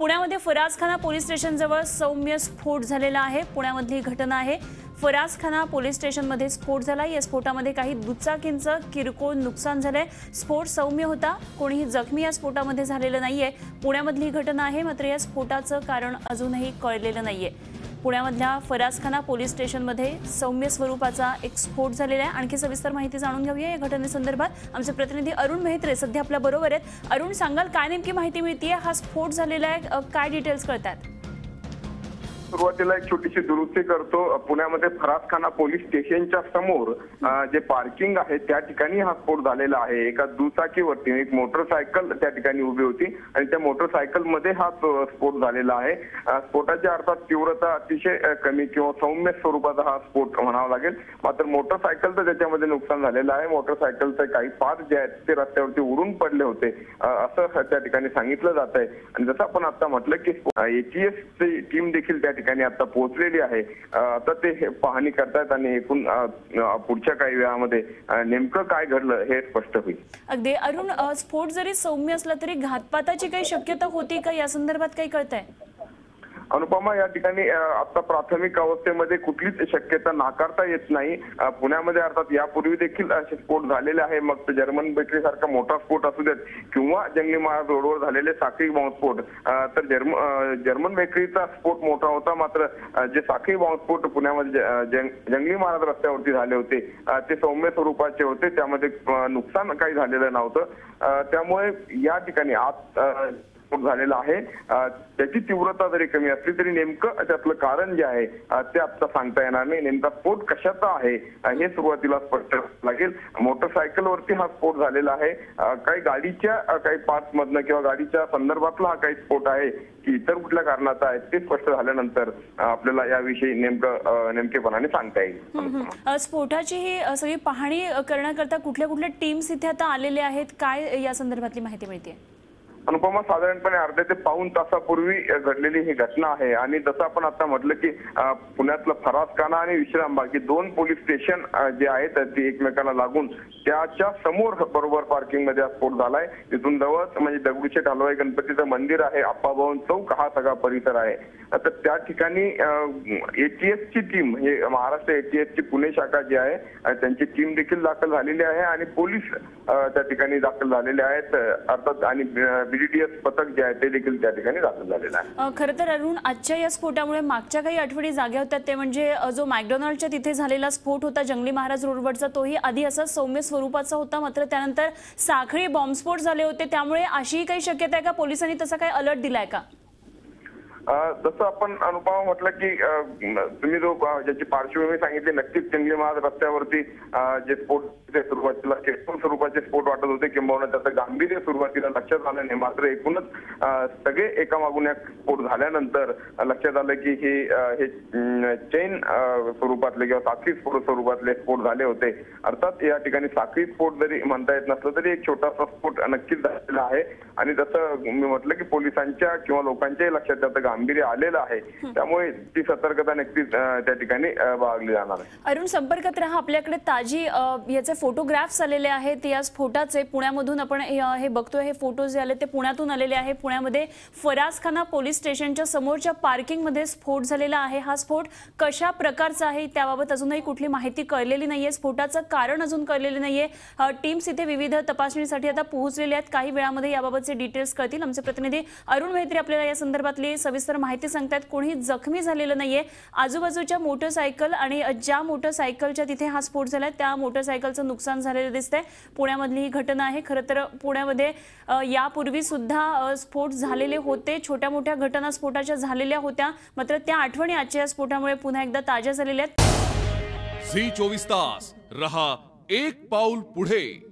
पुण्यामध्ये फरासखाना पोलीस स्टेशनजवळ सौम्य स्फोट झालेला आहे। पुण्यामधली घटना आहे। फरासखाना पोलीस स्टेशनमध्ये स्फोट झाला। या स्फोटामध्ये काही दुचाकींचं किरकोळ नुकसान झालंय। स्फोट सौम्य होता, कोणीही जखमी या स्फोटामध्ये झालेलं नाहीये। पुण्यामधली घटना आहे, मात्र या स्फोटाचं कारण अजूनही कळलेलं नाहीये। पुण्यामधल्या फरासखाना पोलीस स्टेशनमध्ये सौम्य स्वरूपाचा एक स्फोट झालेला आहे। आणखी सविस्तर माहिती जाणून घेऊया या घटनेसंदर्भात। आमचे प्रतिनिधी अरुण मेहत्रे सध्या आपल्या बरोबर आहेत। अरुण, सांगाल काय नेमकी माहिती मिळतेय? हा स्फोट झालेला आहे, काय डिटेल्स कळतात? सुरुवातीला एक छोटीशी दुरुस्ती करतो। पुण्यामध्ये फरासखाना पोलीस स्टेशनच्या समोर जे पार्किंग आहे त्या ठिकाणी हा स्फोट झालेला आहे। एका दुचाकीवरती एक मोटरसायकल त्या ठिकाणी उभी होती आणि त्या मोटरसायकल मध्ये हा स्फोट झालेला आहे। स्फोटाची अर्थात तीव्रता अतिशय कमी किंवा सौम्य स्वरूपाचा हा स्फोट म्हणावा लागेल। मात्र मोटरसायकलचं त्याच्यामध्ये नुकसान झालेलं आहे। मोटरसायकलचे काही पार्ट जे आहेत ते रस्त्यावरती उडून पडले होते असं त्या ठिकाणी सांगितलं जात आहे। आणि जसं आपण आता म्हटलं की एटीएस ची टीम देखील त्या ठिकाणी आता पोहोचलेली आहे। आता ते पाहणी करतात आणि एकूण पुढच्या काही वेळामध्ये नेमकं काय घडलं हे स्पष्ट होईल। अगदी अरुण, स्फोट जरी सौम्य असला तरी घातपाताची काही शक्यता होती का, या संदर्भात काही कळतंय? अनुपमा, या ठिकाणी आता प्राथमिक अवस्थेमध्ये कुठलीच शक्यता नाकारता येत नाही। पुण्यामध्ये अर्थात यापूर्वी देखील असे स्फोट झालेले आहे। मग तो जर्मन बेकरी सारखा मोठा स्फोट असू देत किंवा जंगली महाराज रोडवर झालेले साखळी बॉम्बस्फोट, तर जर्मन बेकरीचा स्फोट मोठा होता। मात्र जे साखळी बॉम्बस्फोट पुण्यामध्ये जंगली महाराज रस्त्यावरती झाले होते ते सौम्य स्वरूपाचे होते, त्यामध्ये नुकसान काही झालेलं नव्हतं। त्यामुळे या ठिकाणी आज स्फोट झालेला आहे। त्याची तीव्रता जरी कमी असली तरी नेमकं त्यातलं कारण जे आहे ते आता सांगता येणार नाही। नेमका स्फोट कशाचा आहे हे सुरुवातीला स्पष्ट लागेल। मोटरसायकलवरती हा स्फोट झालेला आहे। काही गाडीच्या काही पार्ट्स मधनं किंवा गाडीच्या संदर्भातला हा काही स्फोट आहे की इतर कुठल्या कारणाचा आहे ते स्पष्ट झाल्यानंतर आपल्याला याविषयी नेमकेपणाने सांगता येईल। स्फोटाची ही सगळी पाहणी करण्याकरता कुठल्या कुठल्या टीम्स इथे आता आलेले आहेत, काय या संदर्भातली माहिती मिळते? अनुपमा, साधारणपणे अर्ध्या ते पाऊण तासापूर्वी घडलेली ही घटना आहे। आणि जसं आपण आता म्हटलं की पुण्यातलं फरासखाना आणि विश्रामबाग ही दोन पोलीस स्टेशन जे आहेत ते एकमेकांना लागून त्याच्या समोर बरोबर पार्किंग मध्ये स्फोट झालाय। तिथून जवळच म्हणजे दगडूशेठ हलवाई गणपतीचं मंदिर आहे, आप्पाभवन चौक हा सगळा परिसर आहे। तर त्या ठिकाणी एटीएस ची टीम, हे महाराष्ट्र एटीएस ची पुणे शाखा जी आहे त्यांची टीम देखील दाखल झालेली आहे आणि पोलीस त्या ठिकाणी दाखल झालेले आहेत अर्थात, आणि बीडीटीएस पथक जे आहे ते देखील त्या ठिकाणी दाखल झालेलं आहे। खरं तर अरुण, आजच्या या स्फोटामुळे मागच्या काही आठवडी जाग्या होत्या, ते म्हणजे जो मॅकडोनाल्डच्या तिथे झालेला स्फोट होता जंगली महाराज रोडवरचा, तोही आधी असा सौम्य स्वरूपाचा होता, मात्र त्यानंतर साखळी बॉम्बस्फोट झाले होते। त्यामुळे अशी काही शक्यता आहे का, पोलिसांनी तसा काही अलर्ट दिलाय का? जसं आपण अनुपमा म्हटलं की तुम्ही जो ज्याची पार्श्वभूमी सांगितली, नक्कीच जंगली महाराज रस्त्यावरती जे स्फोट सुरुवातीला किरकोळ स्वरूपाचे स्फोट वाटत होते किंबहुना त्याचं गांभीर्य सुरुवातीला लक्षात आलं नाही। मात्र एकूणच सगळे एकामागून एक स्फोट झाल्यानंतर लक्षात आलं की हे चेन स्वरूपातले किंवा साखळी स्फोट स्वरूपातले स्फोट झाले होते। अर्थात या ठिकाणी साखळी स्फोट जरी म्हणता येत नसलं तरी एक छोटासा स्फोट नक्कीच झालेला आहे। आणि जसं मी म्हटलं की पोलिसांच्या किंवा लोकांच्याही लक्षात त्याचं गांभीर्य आलेलं आहे, त्यामुळे ती सतर्कता नक्कीच त्या ठिकाणी बाळगली जाणार आहे। अरुण, संपर्कात राहा, आपल्याकडे ताजी याचे फोटोग्राफ्स आलेले आहेत या स्फोटाचे। पुण्यामधून आपण हे बघतोय, हे फोटो जे आले ते पुण्यातून आलेले आहे। पुण्यामध्ये फरासखाना पोलीस स्टेशनच्या समोरच्या पार्किंग मध्ये स्फोट झालेला आहे। हा स्फोट कशा प्रकारचा आहे त्याबाबत अजूनही कुठली माहिती कळलेली नाहीये, स्फोटाचं कारण अजून कळलेले नाहीये। टीम्स इथे विविध तपासणीसाठी आता पोहोचलेल्या आहेत, काही वेळामध्ये याबाबतचे डिटेल्स कळतील। आमचे प्रतिनिधी अरुण मेहत्रे आपल्याला या संदर्भातली सविस्तर माहिती सांगतात। कोणी जखमी झालेलं नाहीये। आजूबाजूच्या मोटरसायकल आणि ज्या मोटरसायकलच्या तिथे हा स्फोट झालाय त्या मोटरसायकलचं नुकसान झालेलं दिसतंय। पुण्यामधली ही घटना आहे। खरं तर पुण्यामध्ये यापूर्वी सुद्धा स्फोट झालेले होते, छोट्या मोठ्या घटना स्फोटाच्या झालेल्या होत्या, मात्र त्या आठवणी आजच्या स्फोटामुळे पुन्हा एकदा ताज्या झालेल्या आहेत। झी 24 तास रहा एक पाऊल पुढे।